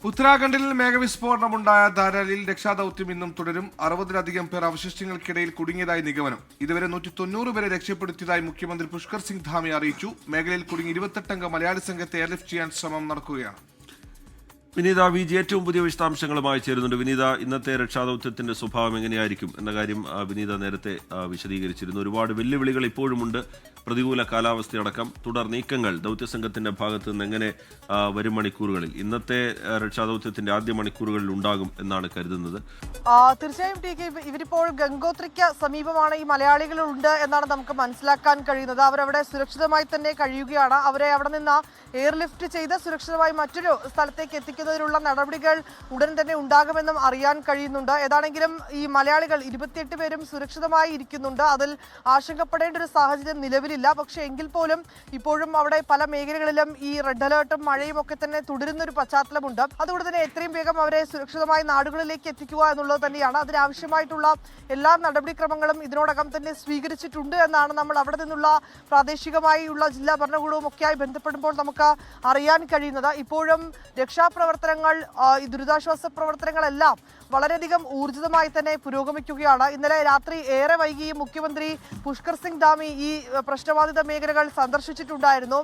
ഉത്തരാഖണ്ഡിൽ മേഘവിസ്ഫോടനമുണ്ടായ ധാരാലിൽ രക്ഷാദൌത്യം ഇന്നും തുടരും. 60-ലധികം പേർ അവശിഷ്ടങ്ങൾക്കിടയിൽ കുടുങ്ങിയതായി നിഗമനം. ഇതുവരെ 190 പേരെ രക്ഷപ്പെടുത്തിയതായി മുഖ്യമന്ത്രി പുഷ്കർ സിംഗ് ധാമി അറിയിച്ചു. മേഖലയിൽ കുടുങ്ങി 28 മലയാളി സംഘത്തെ എയർലിഫ്റ്റ് ചെയ്യാൻ ശ്രമം നടക്കുകയാണ്. വിനീത വിജി ഏറ്റവും പുതിയ വിശദാംശങ്ങളുമായി ചേരുന്നുണ്ട്. വിനീത, ഇന്നത്തെ രക്ഷാദൌത്യത്തിന്റെ സ്വഭാവം എങ്ങനെയായിരിക്കും എന്ന കാര്യം വിനീത നേരത്തെ വിശദീകരിച്ചിരുന്നു. ഒരുപാട് വെല്ലുവിളികൾ ഇപ്പോഴുമുണ്ട്. പ്രതികൂല കാലാവസ്ഥയടക്കം തുടർ നീക്കങ്ങൾ ദൗത്യസംഘത്തിന്റെ ഭാഗത്ത് നിന്ന് എങ്ങനെ വരും മണിക്കൂറുകളിൽ, ഇന്നത്തെ രക്ഷാദൌത്യത്തിന്റെ ആദ്യ മണിക്കൂറുകളിൽ ഉണ്ടാകും എന്നാണ് കരുതുന്നത്? തീർച്ചയായും ടി കെ, ഇവരിപ്പോൾ ഗംഗോത്രിക്ക് സമീപമാണ് ഈ മലയാളികളുണ്ട് എന്നാണ് നമുക്ക് മനസ്സിലാക്കാൻ കഴിയുന്നത്. അവരവിടെ സുരക്ഷിതമായി തന്നെ കഴിയുകയാണ്. അവരെ അവിടെ നിന്ന് എയർലിഫ്റ്റ് ചെയ്ത് സുരക്ഷിതമായി മറ്റൊരു സ്ഥലത്തേക്ക് എത്തിക്കുന്നതിനുള്ള നടപടികൾ ഉടൻ തന്നെ ഉണ്ടാകുമെന്നും അറിയാൻ കഴിയുന്നുണ്ട്. ഏതാണെങ്കിലും ഈ മലയാളികൾ 28 പേരും സുരക്ഷിതമായി ഇരിക്കുന്നുണ്ട്. അതിൽ ആശങ്കപ്പെടേണ്ട ഒരു സാഹചര്യം നിലവിലില്ല. പക്ഷേ എങ്കിൽ പോലും ഇപ്പോഴും അവിടെ പല മേഖലകളിലും ഈ റെഡ് അലേർട്ടും മഴയും ഒക്കെ തന്നെ തുടരുന്ന ഒരു പശ്ചാത്തലമുണ്ട്. അതുകൊണ്ട് തന്നെ എത്രയും വേഗം അവരെ സുരക്ഷിതമായ നാടുകളിലേക്ക് എത്തിക്കുക എന്നുള്ളത് തന്നെയാണ്. അതിനാവശ്യമായിട്ടുള്ള എല്ലാ നടപടിക്രമങ്ങളും ഇതിനോടകം തന്നെ സ്വീകരിച്ചിട്ടുണ്ട് എന്നാണ് നമ്മൾ അവിടെ നിന്നുള്ള പ്രാദേശികമായുള്ള ജില്ലാ ഭരണകൂടവും ഒക്കെയായി ബന്ധപ്പെടുമ്പോൾ നമുക്ക് അറിയാൻ കഴിയുന്നത്. ഇപ്പോഴും രക്ഷാപ്രവർത്തനങ്ങൾ, ഈ ദുരിതാശ്വാസ പ്രവർത്തനങ്ങളെല്ലാം വളരെയധികം ഊർജിതമായി തന്നെ പുരോഗമിക്കുകയാണ്. ഇന്നലെ രാത്രി ഏറെ വൈകി മുഖ്യമന്ത്രി പുഷ്കർ സിംഗ് ധാമി ഈ പ്രശ്നബാധിത മേഖലകൾ സന്ദർശിച്ചിട്ടുണ്ടായിരുന്നു.